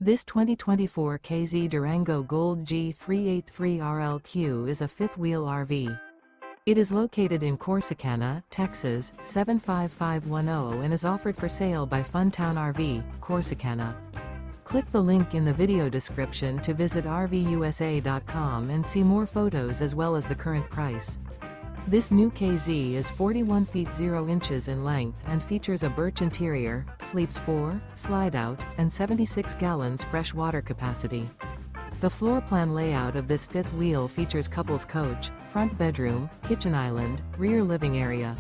This 2024 K-Z Durango Gold G383RLQ is a fifth-wheel RV. It is located in Corsicana, Texas, 75510 and is offered for sale by Funtown RV, Corsicana. Click the link in the video description to visit RVUSA.com and see more photos as well as the current price. This new K-Z is 41 feet 0 inches in length and features a BIRCH interior, sleeps 4, slide-out, and 76 gallons fresh water capacity. The floor plan layout of this fifth wheel features couples coach, front bedroom, kitchen island, rear living area.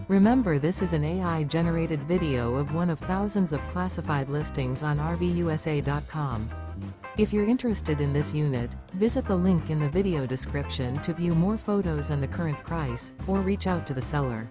Remember, this is an AI-generated video of one of thousands of classified listings on RVUSA.com. If you're interested in this unit, visit the link in the video description to view more photos and the current price, or reach out to the seller.